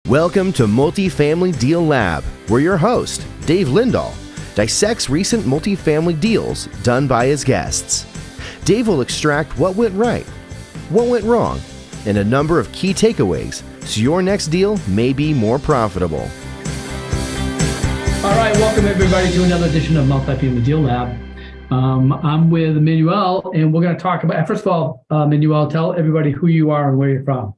Welcome to Multifamily Deal Lab, where your host, Dave Lindahl, dissects recent multifamily deals done by his guests. Dave will extract what went right, what went wrong, and a number of key takeaways so your next deal may be more profitable. All right, welcome everybody to another edition of Multifamily Deal Lab. I'm with Manuel, and we're going to talk about, first of all, Manuel, tell everybody who you are and where you're from.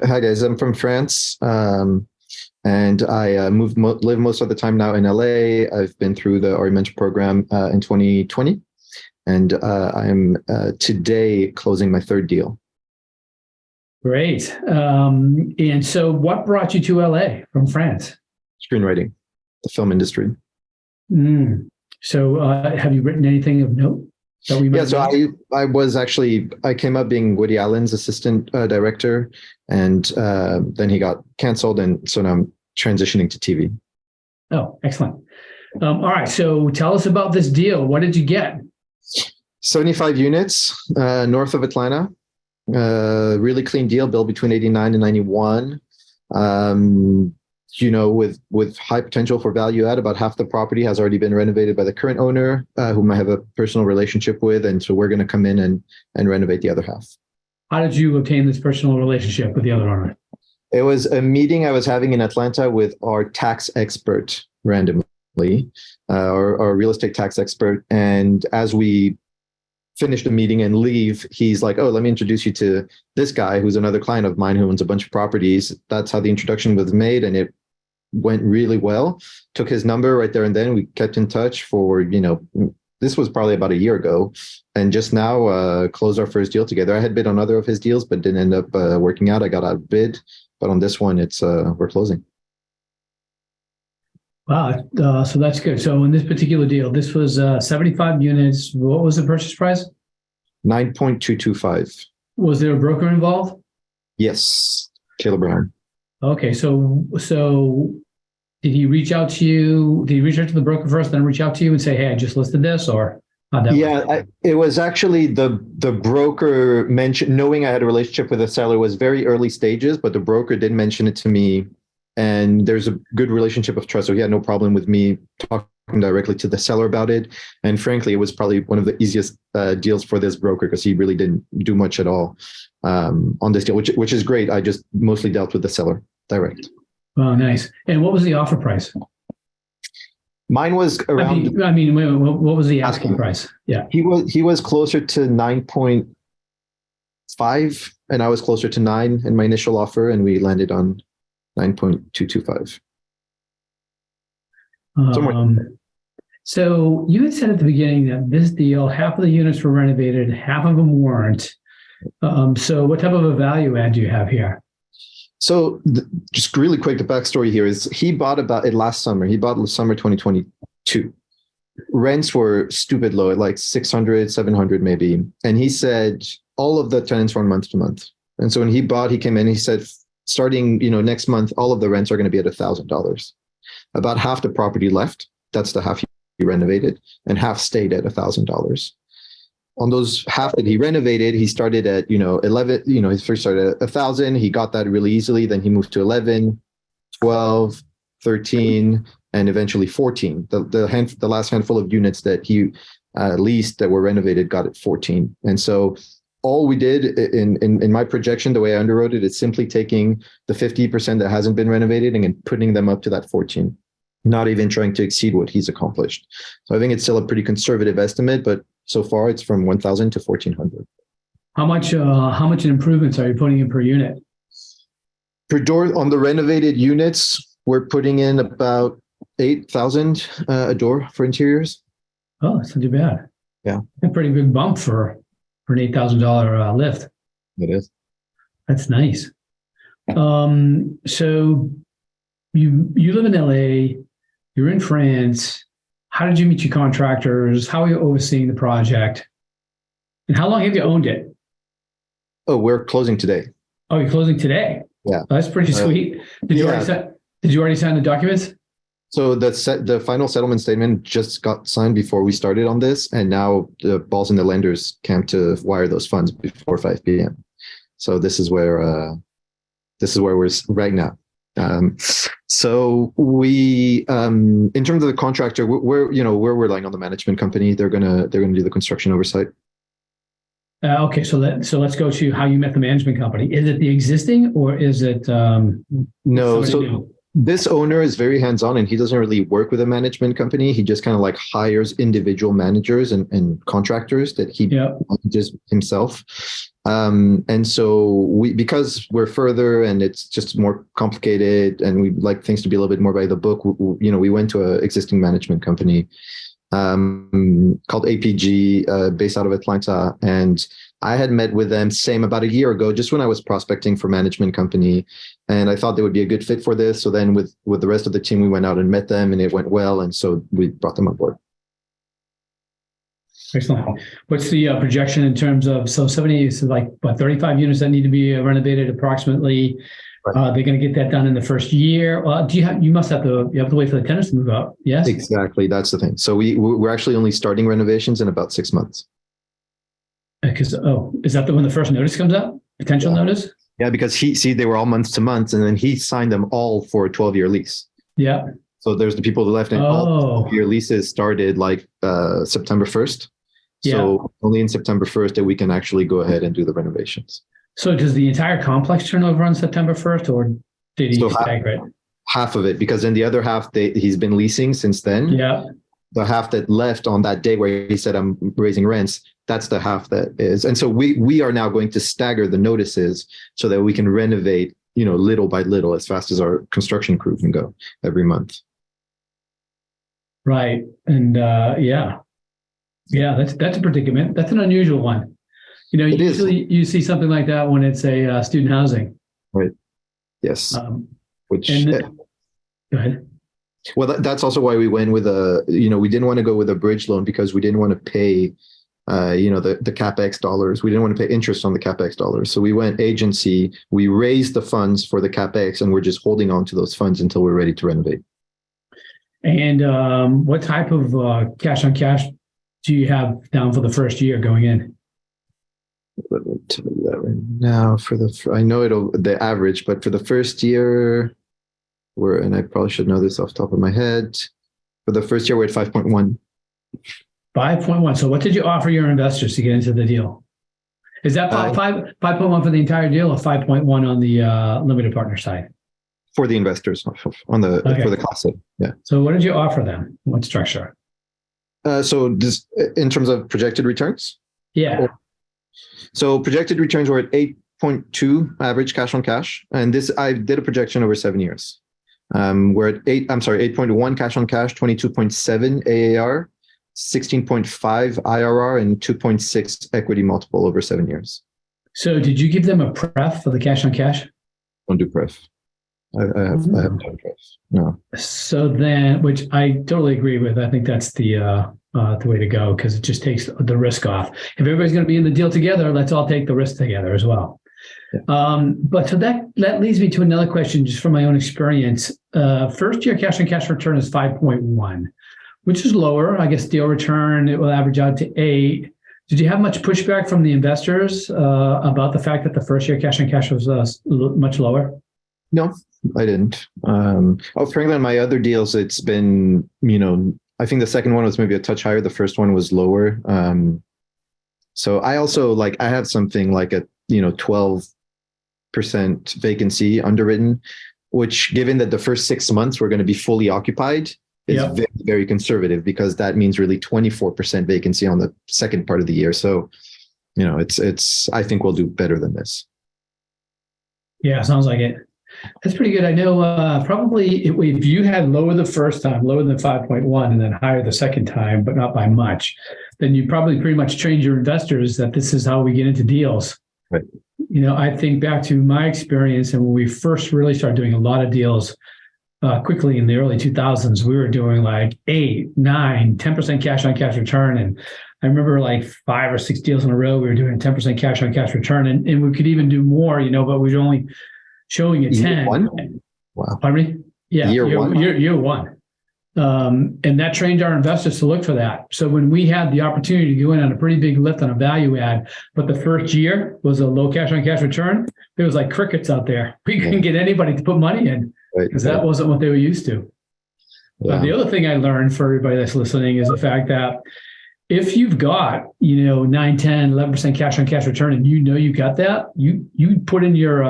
Hi guys, I'm from France, and I live most of the time now in LA. I've been through the RE Mentor program in 2020, and I'm today closing my third deal. Great. And so what brought you to LA from France? Screenwriting, the film industry. So have you written anything of note? I came up being Woody Allen's assistant director, and then he got canceled, and so now I'm transitioning to TV. Oh, excellent. All right, so tell us about this deal. What did you get? 75 units north of Atlanta. Really clean deal, built between 89 and 91. With high potential for value add. About half the property has already been renovated by the current owner, whom I have a personal relationship with. And so we're going to come in and renovate the other half. How did you obtain this personal relationship with the other owner? It was a meeting I was having in Atlanta with our tax expert randomly, our real estate tax expert. And as we finish the meeting and leave, he's like, oh, let me introduce you to this guy who's another client of mine who owns a bunch of properties. That's how the introduction was made, and it went really well. Took his number right there and then. We kept in touch for, this was probably about a year ago, and just now closed our first deal together. I had bid on other of his deals, but didn't end up working out. I got outbid, but on this one, it's we're closing. Wow, so that's good. So in this particular deal, this was 75 units. What was the purchase price? 9.225. Was there a broker involved? Yes, Taylor Brown. Okay, so did he reach out to you? Did he reach out to the broker first, then reach out to you and say, "Hey, I just listed this," or how'd that work? It was actually the broker mentioned, knowing I had a relationship with the seller, was very early stages, but the broker did mention it to me. And there's a good relationship of trust. So he had no problem with me talking directly to the seller about it. And frankly, it was probably one of the easiest deals for this broker because he really didn't do much at all on this deal, which is great. I just mostly dealt with the seller direct. Oh, nice. And what was the offer price? Mine was around. What was the asking price? Yeah. He was closer to 9.5, and I was closer to 9 in my initial offer, and we landed on 9.225. So you had said at the beginning that this deal, half of the units were renovated, half of them weren't. So what type of a value add do you have here? So just really quick, the backstory here is he bought about it last summer. He bought summer 2022. Rents were stupid low at like 600, 700 maybe. And he said all of the tenants were on month to month. And so when he bought, he came in and he said, starting, next month, all of the rents are going to be at $1,000. About half the property left. That's the half he renovated, and half stayed at $1,000. On those half that he renovated, he started at 11. He first started at 1,000. He got that really easily. Then he moved to 11, 12, 13, and eventually 14. The last handful of units that he leased that were renovated got at 14. And so all we did in my projection, the way I underwrote it, is simply taking the 50% that hasn't been renovated and putting them up to that 14, not even trying to exceed what he's accomplished. So I think it's still a pretty conservative estimate, but so far it's from 1,000 to 1,400. How much improvements are you putting in per unit? Per door on the renovated units, we're putting in about 8,000 a door for interiors. Oh, that's not too bad. Yeah. A pretty big bump for an $8,000 lift. It is. That's nice. So you live in LA, you're in France. How did you meet your contractors? How are you overseeing the project? And how long have you owned it? Oh, we're closing today. Oh, you're closing today? Yeah. That's pretty sweet. Did you already sign the documents? So the final settlement statement just got signed before we started on this, and now the ball's in the lender's camp to wire those funds before 5 p.m. So this is where we're right now. So we, in terms of the contractor, we're relying on the management company. They're gonna do the construction oversight. Okay, so let's go to how you met the management company. Is it the existing or is it no? So new? This owner is very hands-on, and he doesn't really work with a management company. He just kind of like hires individual managers and contractors that he manages himself. And so because we're further and it's just more complicated, and we like things to be a little bit more by the book, we went to an existing management company called APG, based out of Atlanta. And I had met with them about a year ago, just when I was prospecting for management company. And I thought they would be a good fit for this. So then with the rest of the team, we went out and met them, and it went well. And so we brought them on board. Excellent. What's the projection in terms of, so 70 is like, what, 35 units that need to be renovated approximately? Right. They're going to get that done in the first year. You have to wait for the tenants to move up. Yes, exactly. That's the thing. So we're actually only starting renovations in about 6 months. Because is that when the first notice comes out? Potential notice? Yeah, because they were all month to month, and then he signed them all for a 12-year lease. Yeah. So there's the people that left, and all 12-year leases started like September 1st. So only in September 1st that we can actually go ahead and do the renovations. So does the entire complex turn over on September 1st, or did he stagger it? Half of it, because then the other half he's been leasing since then. Yeah. The half that left on that day where he said, I'm raising rents, that's the half that is. And so we are now going to stagger the notices so that we can renovate, little by little, as fast as our construction crew can go every month. Right. And that's a predicament. That's an unusual one. Usually you see something like that when it's a student housing. Right. Yes. Go ahead. Well, that's also why we went with we didn't want to go with a bridge loan, because we didn't want to pay, the CapEx dollars. We didn't want to pay interest on the CapEx dollars. So we went agency, we raised the funds for the CapEx, and we're just holding on to those funds until we're ready to renovate. And what type of cash on cash do you have down for the first year going in? Let me tell you that right now. I know the average, but for the first year, and I probably should know this off the top of my head. For the first year, we're at 5.1. 5.1. So what did you offer your investors to get into the deal? Is that 5.1 for the entire deal, or 5.1 on the limited partner side? For the investors for the Class A. Yeah. So what did you offer them? What structure? So just in terms of projected returns? Yeah. So projected returns were at 8.2 average cash on cash. And I did a projection over 7 years. We're at 8.1 cash on cash, 22.7 AAR, 16.5 IRR, and 2.6 equity multiple over 7 years. So did you give them a pref for the cash on cash? Don't do pref. I haven't done pref. No. So then, which I totally agree with. I think that's the way to go, because it just takes the risk off. If everybody's going to be in the deal together, let's all take the risk together as well. Yeah. But so that leads me to another question, just from my own experience. First year cash on cash return is 5.1, which is lower. I guess deal return, it will average out to 8. Did you have much pushback from the investors about the fact that the first year cash on cash was much lower? No, I didn't. Frankly, on my other deals, it's been, I think the second one was maybe a touch higher. The first one was lower. So I also I have something like a 12% vacancy underwritten, which, given that the first 6 months we're going to be fully occupied, is very, very conservative, because that means really 24% vacancy on the second part of the year. So, it's I think we'll do better than this. Yeah, sounds like it. That's pretty good. I know probably if you had lower the first time, lower than 5.1, and then higher the second time, but not by much, then you probably pretty much trained your investors that this is how we get into deals. Right. I think back to my experience, and when we first really started doing a lot of deals quickly in the early 2000s, we were doing like 8, 9, 10% cash on cash return. And I remember like 5 or 6 deals in a row, we were doing 10% cash on cash return, and we could even do more, but we were only showing it 10. Year one? Wow. Pardon me? Yeah. Year one. And that trained our investors to look for that. So when we had the opportunity to go in on a pretty big lift on a value add, but the first year was a low cash on cash return, it was like crickets out there. We couldn't get anybody to put money in. because that wasn't what they were used to. Yeah. The other thing I learned for everybody that's listening is the fact that if you've got, 9, 10, 11% cash on cash return, and you got that, you put in your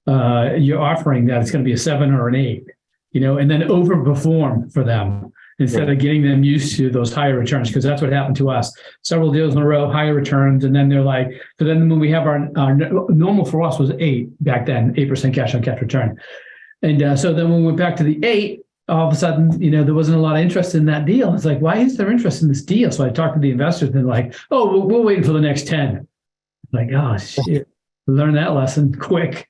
offering that it's going to be a 7 or an 8, and then overperform for them instead of getting them used to those higher returns, because that's what happened to us. Several deals in a row, higher returns, and then they're like, so then when we have our normal for us was 8 back then, 8% cash on cash return. And so then when we went back to the 8, all of a sudden, there wasn't a lot of interest in that deal. It's like, why is there interest in this deal? So I talked to the investors and they're like, oh, we'll wait until the next 10. I'm like, oh, shit. Learn that lesson quick.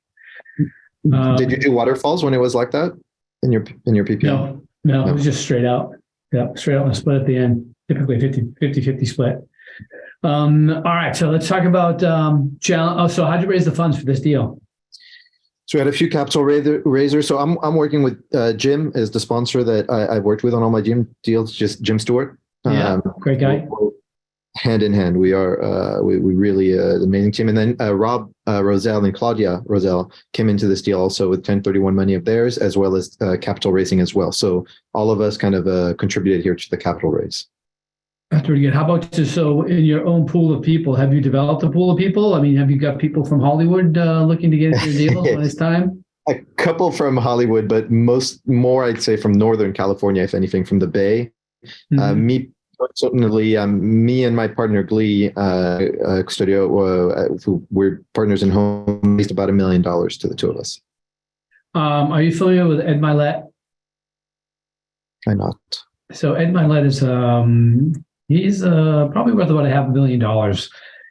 Did you do waterfalls when it was like that in your PPM? No, it was just straight out. Yeah, straight out and split at the end, typically 50-50 split. All right, so let's talk about challenge. So how'd you raise the funds for this deal? So we had a few capital raisers. So I'm working with Jim as the sponsor that I've worked with on all my gym deals, just Jim Stewart. Great guy. Hand in hand, we are we really an amazing team. And then Rob Roselle and Claudia Roselle came into this deal also with 1031 money of theirs, as well as capital raising as well. So all of us kind of contributed here to the capital raise. That's pretty good. How about so in your own pool of people, have you developed a pool of people? I mean, have you got people from Hollywood looking to get into your deal when it's time? A couple from Hollywood, but more I'd say from Northern California, if anything, from the Bay. Mm-hmm. Me personally, me and my partner Glee Custodio, who we're partners in home, raised about $1 million to the two of us. Are you familiar with Ed Milet? I'm not. So Ed Milet is he's probably worth about $500 million.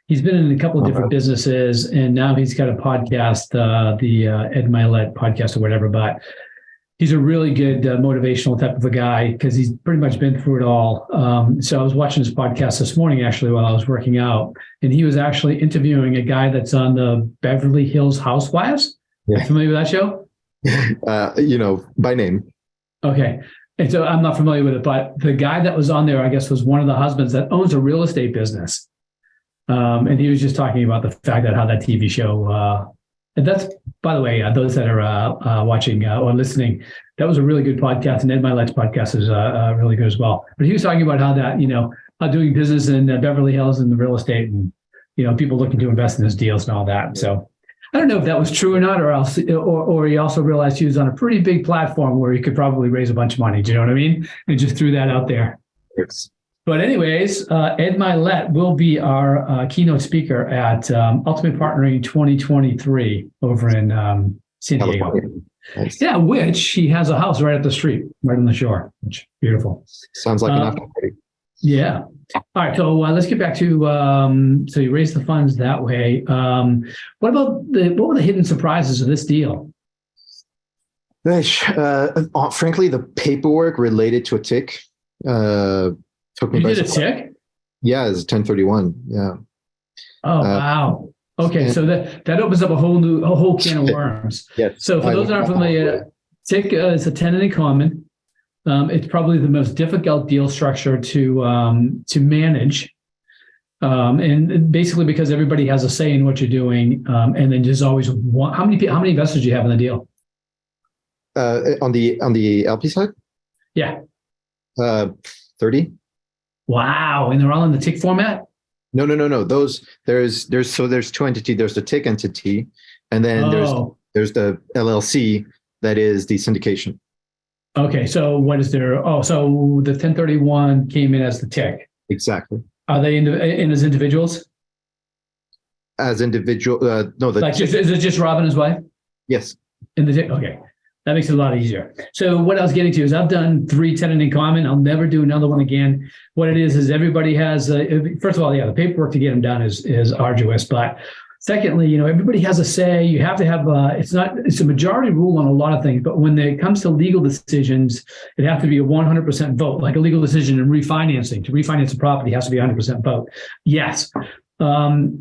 He's been in a couple of different businesses, and now he's got a podcast, the Ed Milet podcast or whatever. But he's a really good motivational type of a guy because he's pretty much been through it all. So I was watching his podcast this morning, actually, while I was working out, and he was actually interviewing a guy that's on the Beverly Hills Housewives. Yeah. Are you familiar with that show? By name. Okay. And so I'm not familiar with it, but the guy that was on there, I guess, was one of the husbands that owns a real estate business. And he was just talking about the fact that how that TV show, and that's, by the way, those that are watching or listening, that was a really good podcast. And Ed Milet's podcast is really good as well. But he was talking about how that, how doing business in Beverly Hills and the real estate and, people looking to invest in his deals and all that. So I don't know if that was true or not, or he also realized he was on a pretty big platform where he could probably raise a bunch of money. Do you know what I mean? And just threw that out there. Yes. But anyways, Ed Milet will be our keynote speaker at Ultimate Partnering 2023 over in San Diego. Nice. Yeah, which he has a house right up the street, right on the shore. Which beautiful. Sounds like an after party. Yeah. All right. So let's get back to so you raised the funds that way. What were the hidden surprises of this deal? Frankly, the paperwork related to a tick took me by surprise. You did a tick? Yeah, it's 1031. Yeah. Oh wow. Okay, so that opens up a whole can of worms. Yes. So for those that aren't familiar, tick is a tenant in common. It's probably the most difficult deal structure to manage, and basically because everybody has a say in what you're doing, and then there's always one. How many investors do you have in the deal? On the LP side? Yeah. 30. Wow, and they're all in the tick format? No. There's two entities. There's the tick entity, and then there's the LLC that is the syndication. Okay, so what is there? Oh, so the 1031 came in as the tick. Exactly. Are they in as individuals? As individual? No. Is it just Rob and his wife? Yes. In the tick. Okay, that makes it a lot easier. So what I was getting to is I've done 3 tenant in common. I'll never do another one again. What it is everybody has. First of all, the paperwork to get them done is arduous, but. Secondly, everybody has a say. You have to have it's a majority rule on a lot of things, but when it comes to legal decisions, it has to be a 100% vote, like a legal decision in refinancing. To refinance a property has to be 100% vote. Yes.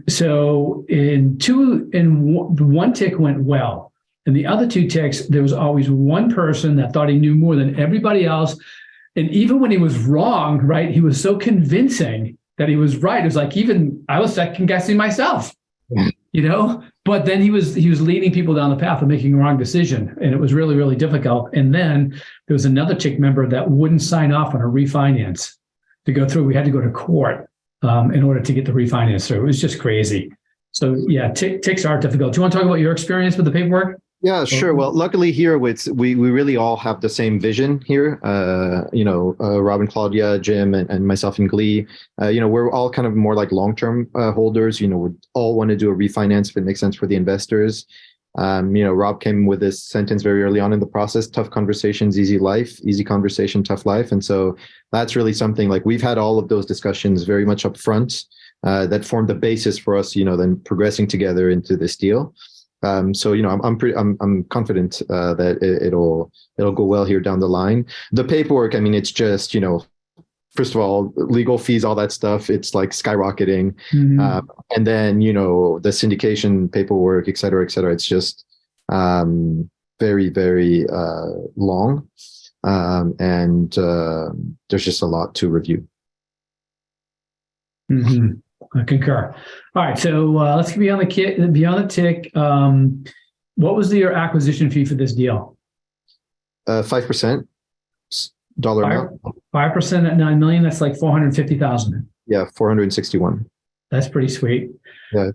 So one tick went well. And the other 2 ticks, there was always one person that thought he knew more than everybody else. And even when he was wrong, right, he was so convincing that he was right. It was like I was second guessing myself. But then he was leading people down the path of making a wrong decision, and it was really, really difficult. And then there was another TIC member that wouldn't sign off on a refinance to go through. We had to go to court in order to get the refinance through. It was just crazy. So yeah, TICs are difficult. Do you want to talk about your experience with the paperwork? Yeah, sure. Well, luckily here, we really all have the same vision here. Robin, Claudia, Jim, and myself in Glee. We're all kind of more like long-term holders. We all want to do a refinance if it makes sense for the investors. Rob came with this sentence very early on in the process: tough conversations, easy life; easy conversation, tough life. And so that's really something like we've had all of those discussions very much up front that formed the basis for us, then progressing together into this deal. I'm confident that it'll go well here down the line. The paperwork, it's just, first of all, legal fees, all that stuff, it's like skyrocketing. Mm-hmm. And then, the syndication paperwork, et cetera, it's just very, very long. And there's just a lot to review. Mm-hmm. I concur. All right, so let's get beyond the TIC. What was your acquisition fee for this deal? 5% dollar amount. 5% at $9 million. That's like $450,000. Yeah, 461. That's pretty sweet. Yeah.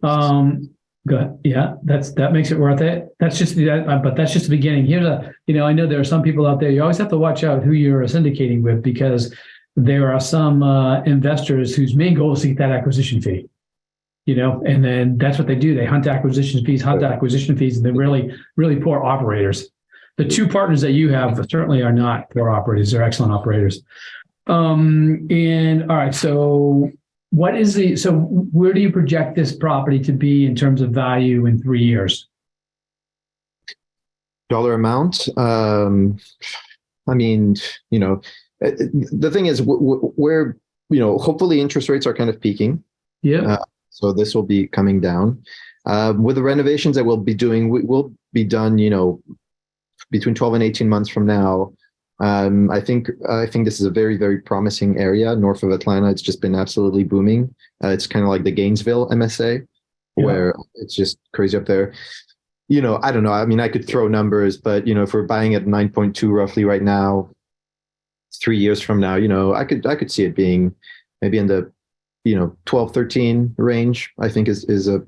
Good. Yeah, that makes it worth it. That's just but that's just the beginning. Here's I know there are some people out there. You always have to watch out who you're syndicating with, because there are some investors whose main goal is to get that acquisition fee, and then that's what they do. They hunt acquisition fees, and they're really, really poor operators. The two partners that you have certainly are not poor operators. They're excellent operators. And all right, so where do you project this property to be in terms of value in 3 years? Dollar amount? The thing is, we're, hopefully interest rates are kind of peaking. Yeah. So this will be coming down. With the renovations that we'll be doing, will be done, between 12 and 18 months from now. I think this is a very, very promising area north of Atlanta. It's just been absolutely booming. It's kind of like the Gainesville MSA, where it's just crazy up there. I don't know. I could throw numbers, but, if we're buying at 9.2 roughly right now, 3 years from now, I could see it being maybe in the 12, 13 range. I think is a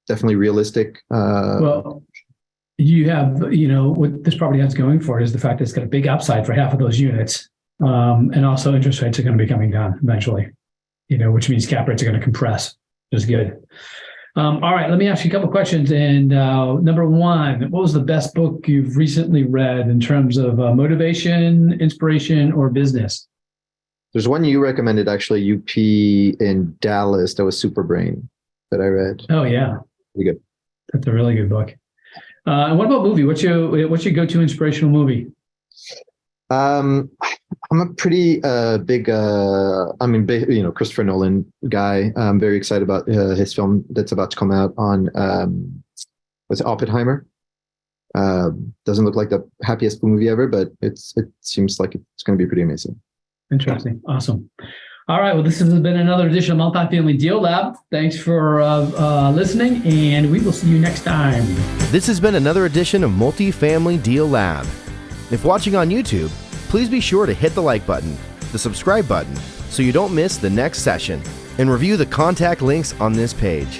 definitely realistic. Well, you have what this property has going for it is the fact that it's got a big upside for half of those units, and also interest rates are going to be coming down eventually. Which means cap rates are going to compress. Which is good. All right, let me ask you a couple of questions. And number one, what was the best book you've recently read in terms of motivation, inspiration, or business? There's one you recommended, actually, UP in Dallas. That was Super Brain that I read. Oh, yeah. Pretty good. That's a really good book. And what about movie? What's your go-to inspirational movie? I'm a pretty big, Christopher Nolan guy. I'm very excited about his film that's about to come out on, what's it, Oppenheimer. Doesn't look like the happiest movie ever, but it seems like it's going to be pretty amazing. Interesting. Awesome. All right. Well, this has been another edition of Multifamily Deal Lab. Thanks for listening, and we will see you next time. This has been another edition of Multifamily Deal Lab. If watching on YouTube, please be sure to hit the like button, the subscribe button, so you don't miss the next session, and review the contact links on this page.